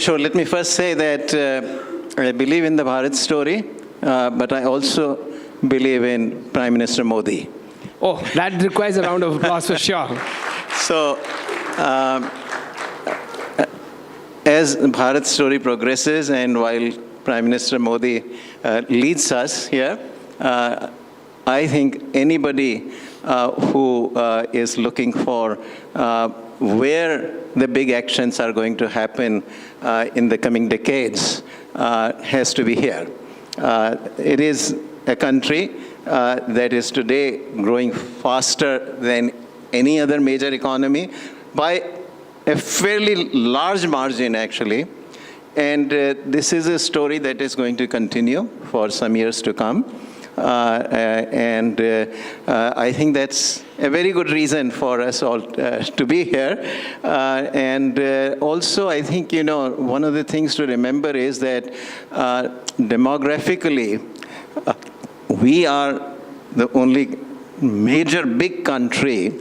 Sure, let me first say that I believe in the Bharat story, but I also believe in Prime Minister Modi. Oh, that requires a round of applause for sure. So, as Bharat story progresses and while Prime Minister Modi leads us here, I think anybody who is looking for where the big actions are going to happen in the coming decades has to be here. It is a country that is today growing faster than any other major economy by a fairly large margin, actually. And this is a story that is going to continue for some years to come. I think that's a very good reason for us all to be here. Also, I think, one of the things to remember is that demographically, we are the only major big country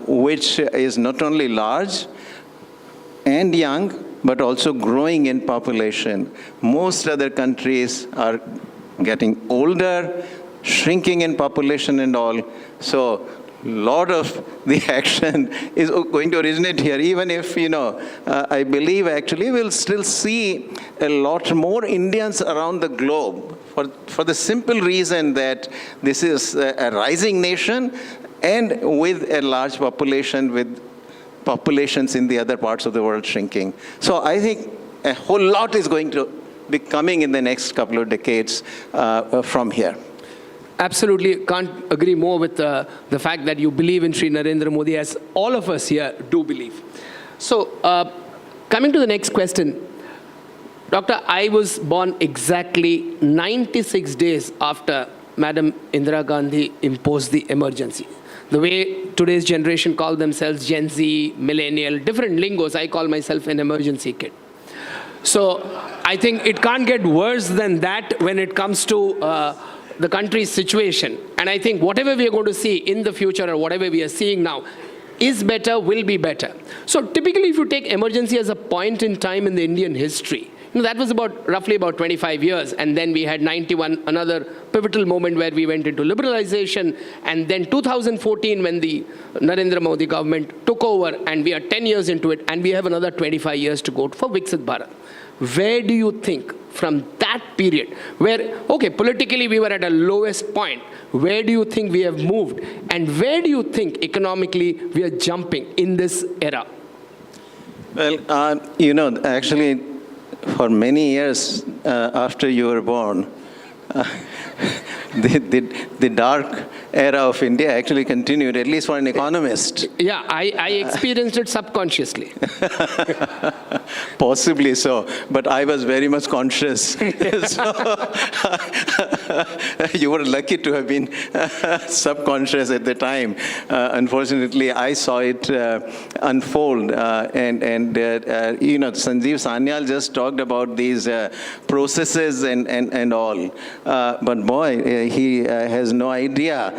which is not only large and young, but also growing in population. Most other countries are getting older, shrinking in population and all. So a lot of the action is going to originate here, even if, I believe actually we'll still see a lot more Indians around the globe for the simple reason that this is a rising nation and with a large population, with populations in the other parts of the world shrinking. So I think a whole lot is going to be coming in the next couple of decades from here. Absolutely, can't agree more with the fact that you believe in Sri Narendra Modi, as all of us here do believe. So, coming to the next question, Doctor, I was born exactly 96 days after Madam Indira Gandhi imposed the emergency. The way today's generation call themselves Gen Z, millennial, different lingos, I call myself an emergency kid. So I think it can't get worse than that when it comes to the country's situation. And I think whatever we are going to see in the future or whatever we are seeing now is better, will be better. So typically if you take emergency as a point in time in the Indian history, that was roughly about 25 years. And then we had 91, another pivotal moment where we went into liberalization. And then 2014 when the Narendra Modi government took over, and we are 10 years into it, and we have another 25 years to go for Viksit Bharat. Where do you think from that period, where, okay, politically we were at a lowest point, where do you think we have moved? And where do you think economically we are jumping in this era? Well, actually, for many years after you were born, the dark era of India actually continued, at least for an economist. Yeah, I experienced it subconsciously. Possibly so, but I was very much conscious. So, you were lucky to have been subconscious at the time. Unfortunately, I saw it unfold. Sanjeev Sanyal just talked about these processes and all. But boy, he has no idea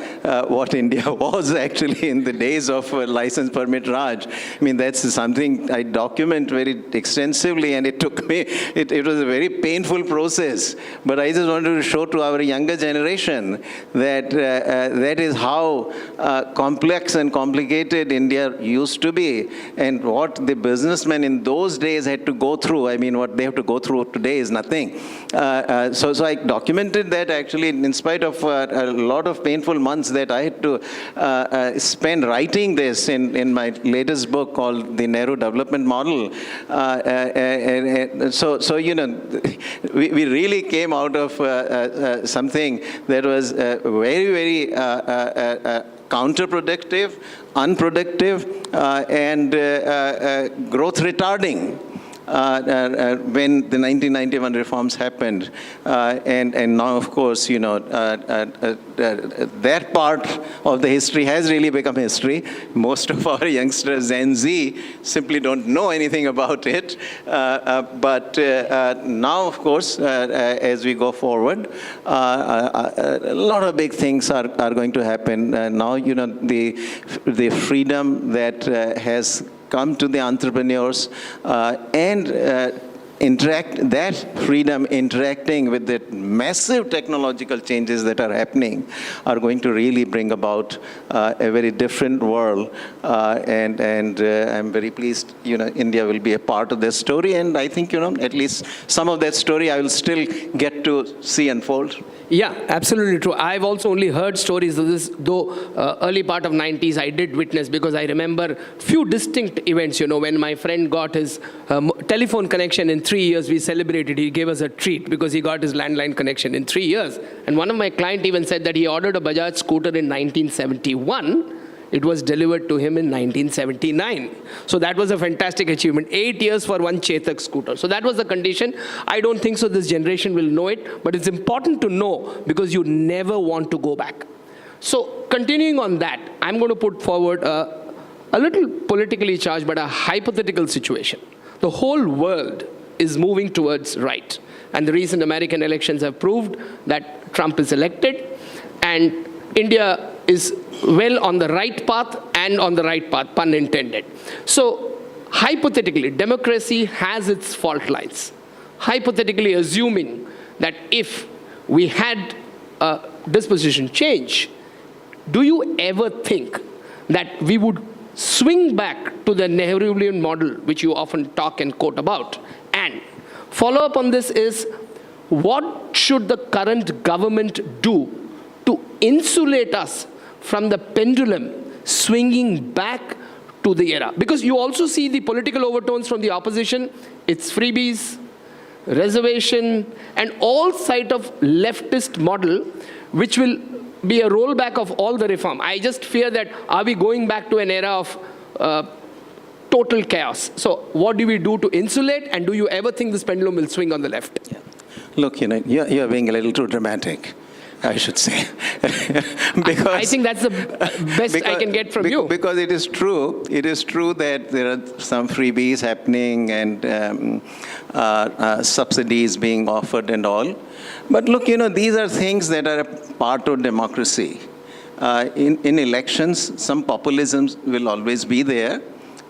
what India was actually in the days of license permit Raj. I mean, that's something I document very extensively, and it took me, it was a very painful process. But I just wanted to show to our younger generation that that is how complex and complicated India used to be, and what the businessmen in those days had to go through. I mean, what they have to go through today is nothing. So I documented that actually in spite of a lot of painful months that I had to spend writing this in my latest book called The Nehru Development Model. So we really came out of something that was very, very counterproductive, unproductive, and growth retarding. When the 1991 reforms happened. And now, of course, that part of the history has really become history. Most of our youngsters, Gen Z, simply don't know anything about it. But now, of course, as we go forward, a lot of big things are going to happen. Now, the freedom that has come to the entrepreneurs and that freedom interacting with the massive technological changes that are happening are going to really bring about a very different world. And I'm very pleased, India will be a part of this story. And I think, at least some of that story I will still get to see unfold. Yeah, absolutely true. I've also only heard stories of this, though early part of 90s I did witness, because I remember few distinct events, when my friend got his telephone connection in 3 years, we celebrated. He gave us a treat because he got his landline connection in 3 years. And one of my clients even said that he ordered a Bajaj scooter in 1971. It was delivered to him in 1979. So that was a fantastic achievement. 8 years for one Chetak scooter. So that was the condition. I don't think so this generation will know it, but it's important to know because you never want to go back. So continuing on that, I'm going to put forward a little politically charged, but a hypothetical situation. The whole world is moving towards right. And the recent American elections have proved that Trump is elected, and India is well on the right path, and on the right path, pun intended. So, hypothetically, democracy has its fault lines. Hypothetically assuming that if we had a disposition change, do you ever think that we would swing back to the Nehruvian model, which you often talk and quote about? And follow up on this is, what should the current government do to insulate us from the pendulum swinging back to the era? Because you also see the political overtones from the opposition. It's freebies, reservation, and all side of leftist model, which will be a rollback of all the reform. I just fear that, are we going back to an era of total chaos? So what do we do to insulate, and do you ever think this pendulum will swing on the left? Yeah. Look, you're being a little too dramatic, I should say. Because I think that's the best I can get from you. Because it is true that there are some freebies happening and subsidies being offered and all. But look, these are things that are a part of democracy. In elections, some populism will always be there.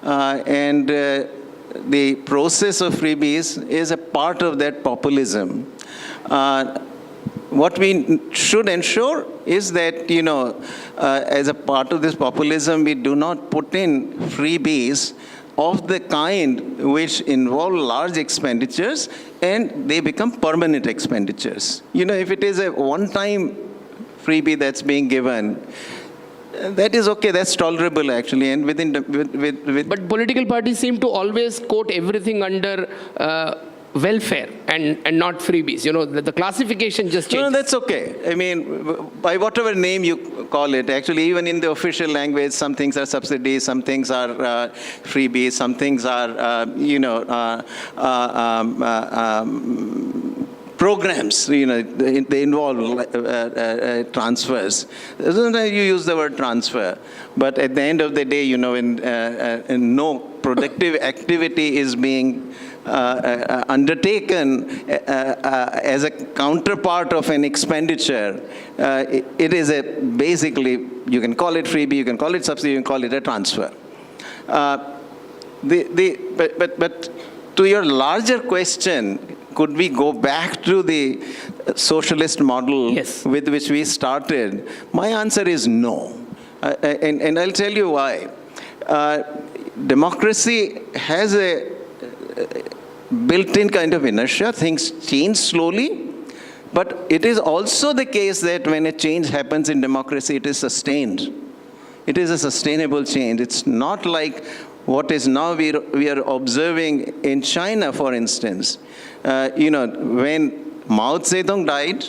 And the process of freebies is a part of that populism. What we should ensure is that, as a part of this populism, we do not put in freebies of the kind which involve large expenditures and they become permanent expenditures. If it is a one-time freebie that's being given, that is okay, that's tolerable actually. And But political parties seem to always quote everything under welfare and not freebies. The classification just changes. No, that's okay. I mean, by whatever name you call it, actually, even in the official language, some things are subsidies, some things are freebies, some things are, programs, they involve transfers. Sometimes you use the word transfer, but at the end of the day, when no productive activity is being undertaken as a counterpart of an expenditure, it is basically, you can call it freebie, you can call it subsidy, you can call it a transfer. But to your larger question, could we go back to the socialist model with which we started? My answer is no. And I'll tell you why. Democracy has a built-in kind of inertia. Things change slowly. But it is also the case that when a change happens in democracy, it is sustained. It is a sustainable change. It's not like what is now we are observing in China, for instance. When Mao Zedong died,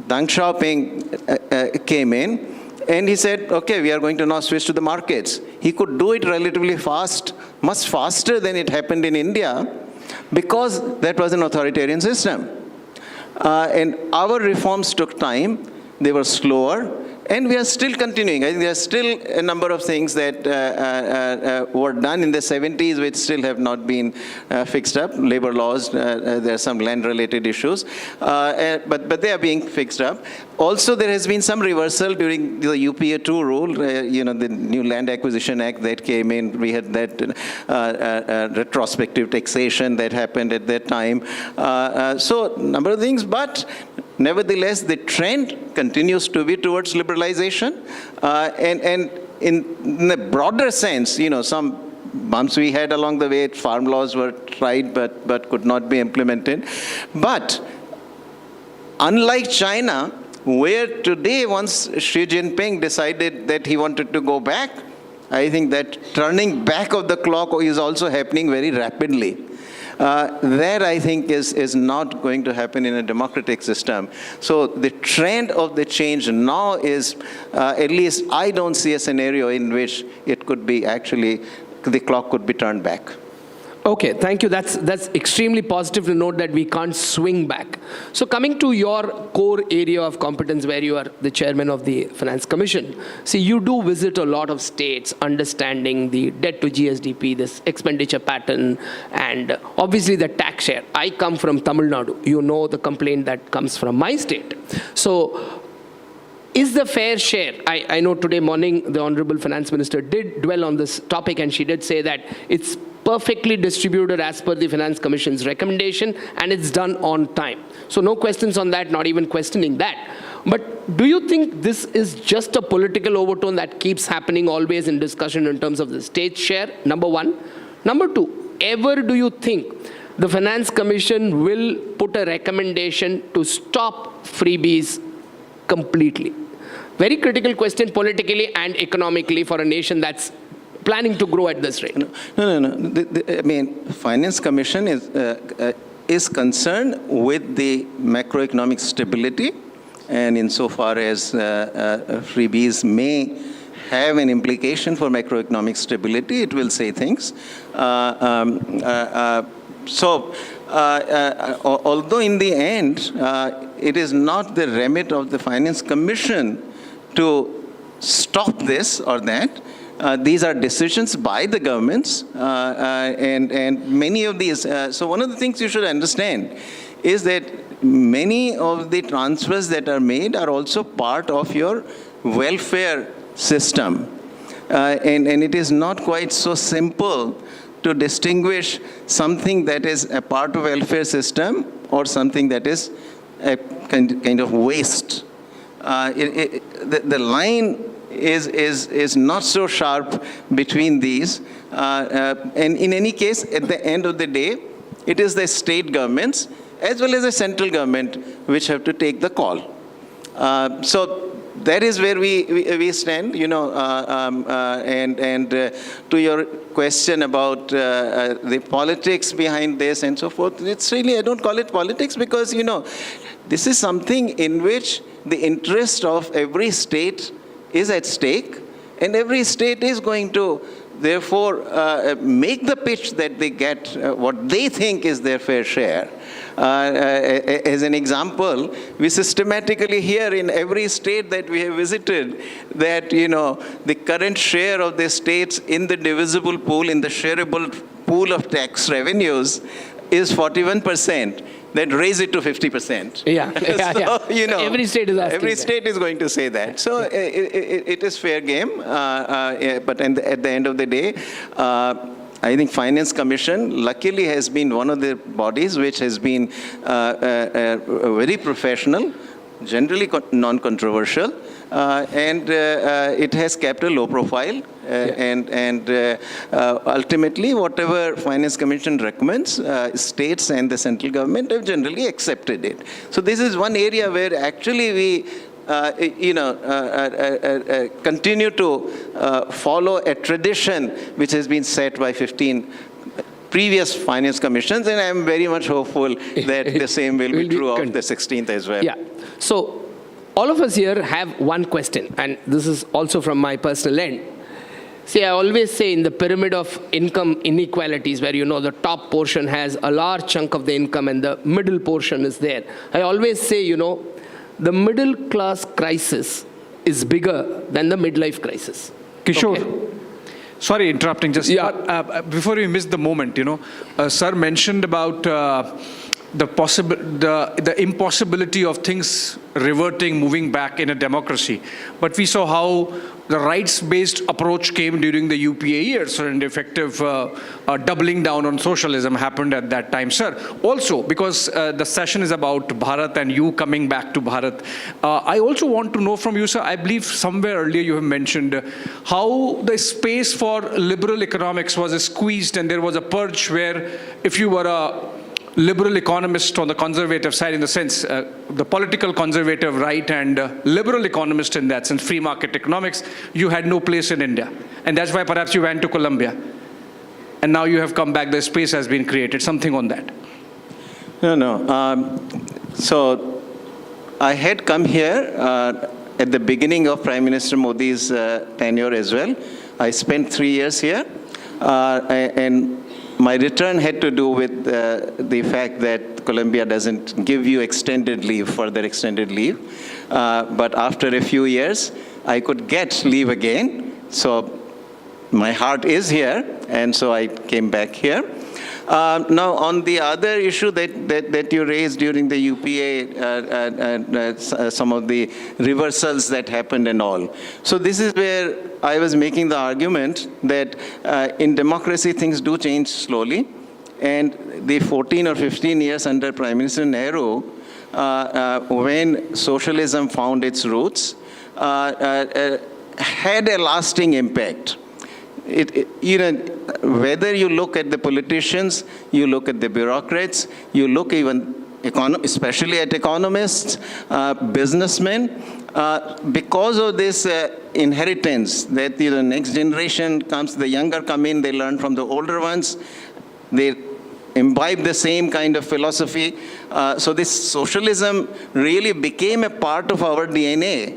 Deng Xiaoping came in, and he said, okay, we are going to now switch to the markets. He could do it relatively fast, much faster than it happened in India, because that was an authoritarian system. And our reforms took time. They were slower. And we are still continuing. I think there are still a number of things that were done in the 70s which still have not been fixed up. Labor laws, there are some land-related issues, but they are being fixed up. Also, there has been some reversal during the UPA 2 rule, the new Land Acquisition Act that came in. We had that retrospective taxation that happened at that time. So, number of things, but nevertheless, the trend continues to be towards liberalization. And in the broader sense, some bumps we had along the way, farm laws were tried but could not be implemented. But unlike China, where today once Xi Jinping decided that he wanted to go back, I think that turning back of the clock is also happening very rapidly. That, I think, is not going to happen in a democratic system. So the trend of the change now is, at least I don't see a scenario in which it could be actually, the clock could be turned back. Okay, thank you. That's extremely positive to note that we can't swing back. So coming to your core area of competence where you are the chairman of the Finance Commission, see, you do visit a lot of states, understanding the debt to GSDP, this expenditure pattern, and obviously the tax share. I come from Tamil Nadu. You know the complaint that comes from my state. So is the fair share, I know today morning the Honorable Finance Minister did dwell on this topic, and she did say that it's perfectly distributed as per the Finance Commission's recommendation, and it's done on time. So no questions on that, not even questioning that. But do you think this is just a political overtone that keeps happening always in discussion in terms of the state share, number one? Number two, ever do you think the Finance Commission will put a recommendation to stop freebies completely? Very critical question politically and economically for a nation that's planning to grow at this rate. No. I mean, Finance Commission is concerned with the macroeconomic stability, and insofar as freebies may have an implication for macroeconomic stability, it will say things. Although in the end, it is not the remit of the Finance Commission to stop this or that. These are decisions by the governments, and many of these. So one of the things you should understand is that many of the transfers that are made are also part of your welfare system. And it is not quite so simple to distinguish something that is a part of welfare system or something that is a kind of waste. The line is not so sharp between these. And in any case, at the end of the day, it is the state governments as well as the central government which have to take the call. So that is where we stand, and to your question about the politics behind this and so forth, it's really, I don't call it politics because, this is something in which the interest of every state is at stake, and every state is going to, therefore, make the pitch that they get what they think is their fair share. As an example, we systematically hear in every state that we have visited that, the current share of the states in the divisible pool, in the shareable pool of tax revenues is 41%. Then raise it to 50%. Yeah. Every state is asking Every state is going to say that. So it is fair game. But at the end of the day, I think Finance Commission luckily has been one of the bodies which has been very professional, generally non-controversial, and it has kept a low profile. And ultimately, whatever Finance Commission recommends, states and the central government have generally accepted it. So this is one area where actually we continue to follow a tradition which has been set by 15 previous Finance Commissions, and I am very much hopeful that the same will be true of the 16th as well. Yeah. So all of us here have one question, and this is also from my personal end. See, I always say in the pyramid of income inequalities, where the top portion has a large chunk of the income and the middle portion is there, I always say, the middle class crisis is bigger than the midlife crisis. Kishore, Okay? sorry interrupting, just before we miss the moment, sir mentioned about the impossibility of things reverting, moving back in a democracy. But we saw how the rights-based approach came during the UPA years, and effective doubling down on socialism happened at that time. Sir, also, because the session is about Bharat and you coming back to Bharat, I also want to know from you, sir, I believe somewhere earlier you have mentioned how the space for liberal economics was squeezed, and there was a purge where if you were a liberal economist on the conservative side, in the sense, the political conservative right and liberal economist in that sense, free market economics, you had no place in India. And that's why perhaps you went to Colombia. And now you have come back, the space has been created, something on that. No. So I had come here at the beginning of Prime Minister Modi's tenure as well. I spent 3 years here. And my return had to do with the fact that Colombia doesn't give you extended leave, further extended leave. But after a few years, I could get leave again. So my heart is here, and so I came back here. Now, on the other issue that you raised during the UPA, some of the reversals that happened and all. So this is where I was making the argument that in democracy, things do change slowly. And the 14 or 15 years under Prime Minister Nehru, when socialism found its roots, had a lasting impact. Whether you look at the politicians, you look at the bureaucrats, you look even, especially at economists, businessmen, because of this inheritance that the next generation comes, the younger come in, they learn from the older ones, they imbibe the same kind of philosophy. So this socialism really became a part of our DNA,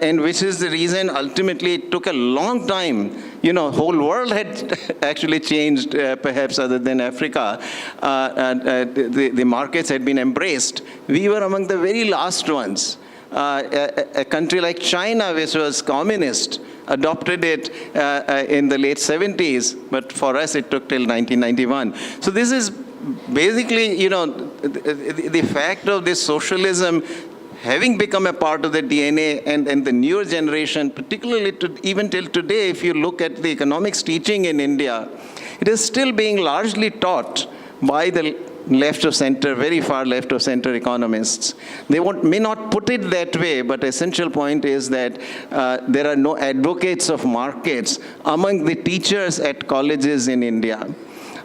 and which is the reason ultimately it took a long time. Whole world had actually changed, perhaps other than Africa. The markets had been embraced. We were among the very last ones. A country like China, which was communist, adopted it in the late 70s, but for us it took till 1991. So this is basically, the fact of this socialism having become a part of the DNA, and the newer generation, particularly even till today, if you look at the economics teaching in India, it is still being largely taught by the left of center, very far left of center economists. They may not put it that way, but the essential point is that there are no advocates of markets among the teachers at colleges in India.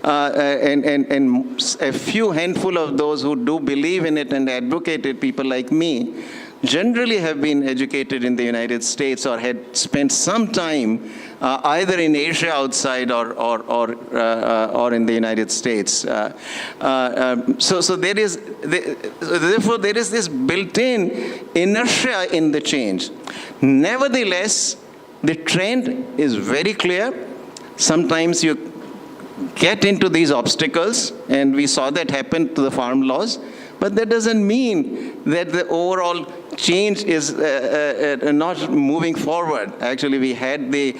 And a few handful of those who do believe in it and advocate it, people like me, generally have been educated in the United States or had spent some time either in Asia outside or in the United States. So there is, therefore there is this built-in inertia in the change. Nevertheless, the trend is very clear. Sometimes you get into these obstacles, and we saw that happen to the farm laws, but that doesn't mean that the overall change is not moving forward. Actually, we had the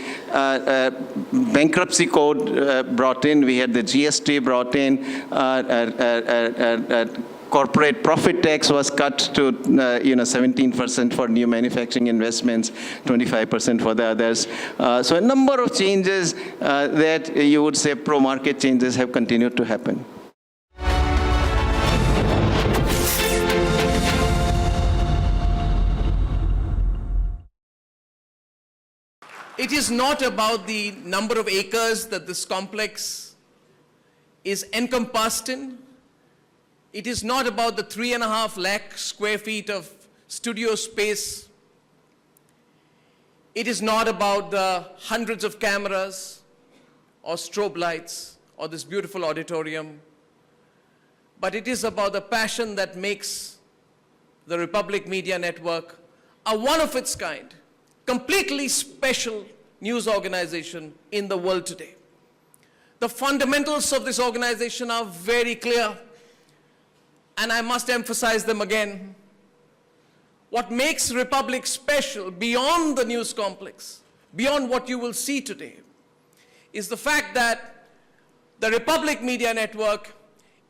bankruptcy code brought in, we had the GST brought in, corporate profit tax was cut to 17% for new manufacturing investments, 25% for the others. So a number of changes that you would say pro-market changes have continued to happen. It is not about the number of acres that this complex is encompassed in. It is not about the 3.5 lakh square feet of studio space. It is not about the hundreds of cameras or strobe lights or this beautiful auditorium. But it is about the passion that makes the Republic Media Network a one of its kind, completely special news organization in the world today. The fundamentals of this organization are very clear, and I must emphasize them again. what makes Republic special beyond the news complex, beyond what you will see today, is the fact that the Republic Media Network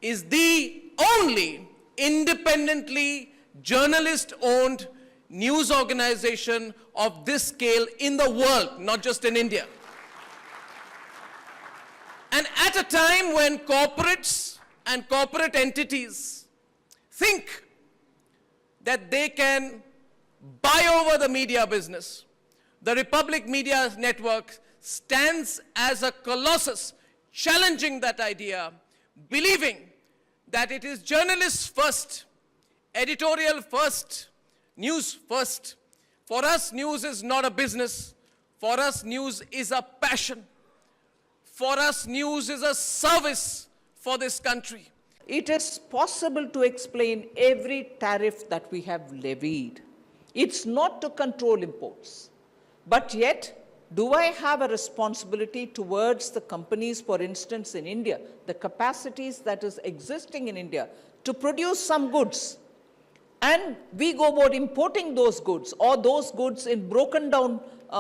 is the only independently journalist-owned news organization of this scale in the world, not just in India. And at a time when corporates and corporate entities think that they can buy over the media business, the Republic Media Network stands as a colossus challenging that idea, believing that it is journalists first, editorial first, news first. For us, news is not a business. For us, news is a passion. For us, news is a service for this country. It is possible to explain every tariff that we have levied. It's not to control imports. But yet, do I have a responsibility towards the companies, for instance, in India, the capacities that is existing in India to produce some goods? And we go about importing those goods or those goods in broken down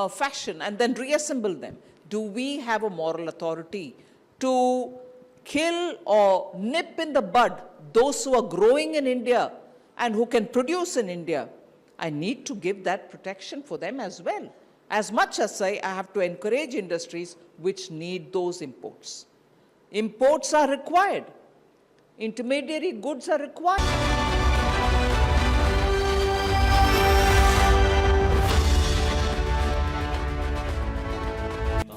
fashion and then reassemble them. Do we have a moral authority to kill or nip in the bud those who are growing in India and who can produce in India? I need to give that protection for them as well. As much as I have to encourage industries which need those imports. Imports are required. Intermediary goods are required.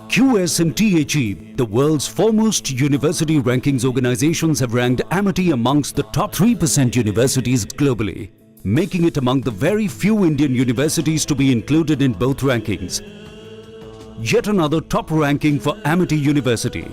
QS and THE, the world's foremost university rankings organizations, have ranked Amity amongst the top 3% universities globally, making it among the very few Indian universities to be included in both rankings. Yet another top ranking for Amity University.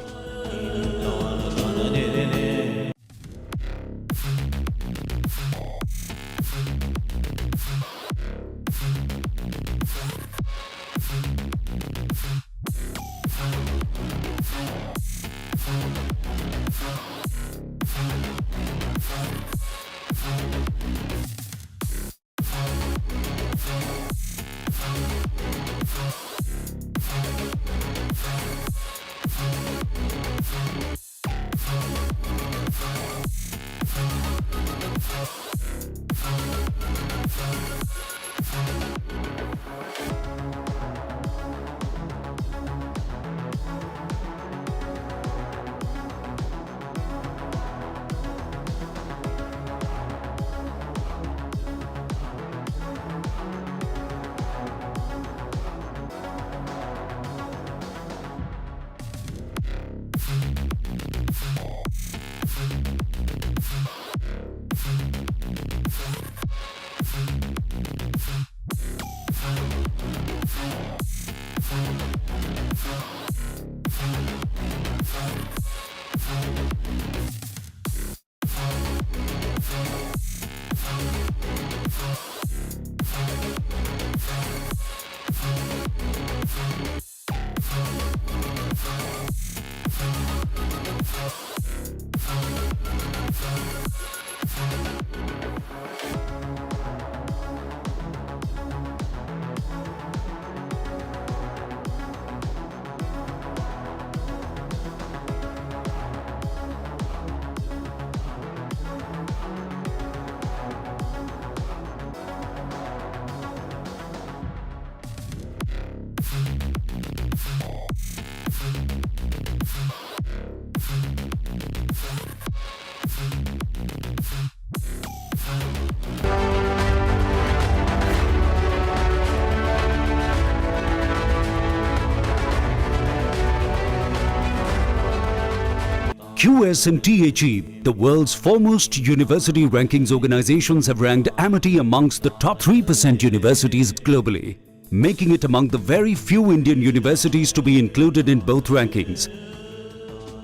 QS and THE, the world's foremost university rankings organizations, have ranked Amity amongst the top 3% universities globally, making it among the very few Indian universities to be included in both rankings.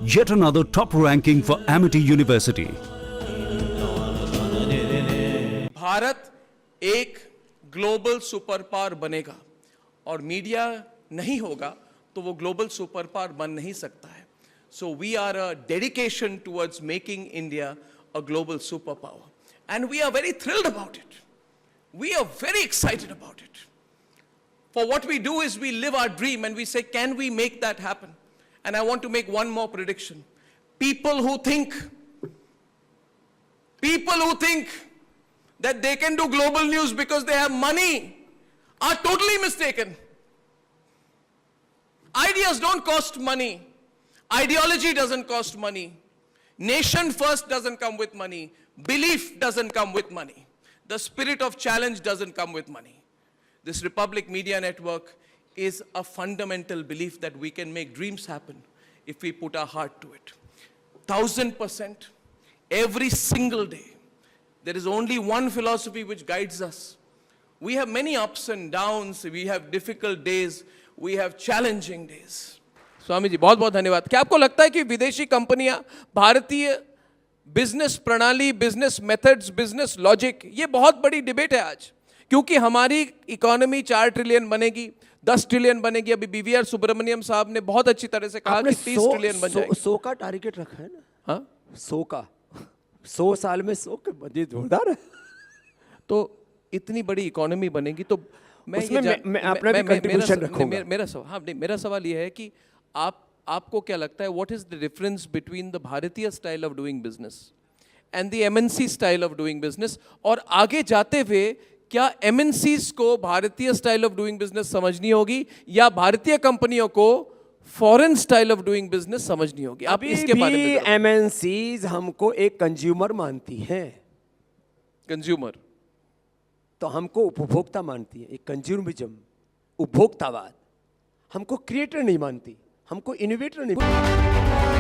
Yet another top ranking for Amity University. Bharat एक global super power बनेगा और media नहीं होगा तो वो global super power बन नहीं सकता है. So we are a dedication towards making India a global superpower. And we are very thrilled about it. We are very excited about it. For what we do is we live our dream and we say, can we make that happen? And I want to make one more prediction. People who think that they can do global news because they have money are totally mistaken. Ideas don't cost money. Ideology doesn't cost money. Nation first doesn't come with money. Belief doesn't come with money. The spirit of challenge doesn't come with money. This Republic Media Network is a fundamental belief that we can make dreams happen if we put our heart to it. 1000%, every single day. There is only one philosophy which guides us. We have many ups and downs, we have difficult days, we have challenging days. Swami ji बहुत बहुत धन्यवाद. क्या आपको लगता है कि विदेशी कंपनियां भारतीय बिजनेस प्रणाली, बिजनेस मेथड्स, बिजनेस लॉजिक, ये बहुत बड़ी डिबेट है आज, क्योंकि हमारी इकोनॉमी 4 ट्रिलियन बनेगी, 10 ट्रिलियन बनेगी. अभी बीवीआर सुब्रमण्यम साहब ने बहुत अच्छी तरह से कहा कि 30 ट्रिलियन बन जाएगी. 100 का टारगेट रखा है ना. हाँ, 100 का, 100 साल में 100 के बजे जोरदार है. तो इतनी बड़ी इकोनॉमी बनेगी तो मैं मैं अपना भी कंट्रीब्यूशन रखूंगा. मेरा सवाल ये है कि आपको क्या लगता है, what is the difference between the Bharatiya style of doing business and the MNC style of doing business, और आगे जाते हुए क्या एमएनसीज को भारतीय स्टाइल ऑफ डूइंग बिजनेस समझनी होगी या भारतीय कंपनियों को foreign style of doing business समझनी होगी? आप इसके बारे में. एमएनसीज हमको एक कंज्यूमर मानती हैं. कंज्यूमर तो हमको उपभोक्ता मानती है. एक कंज्यूमरिज्म, उपभोक्तावाद. हमको क्रिएटर नहीं मानती, हमको इनोवेटर नहीं मानती.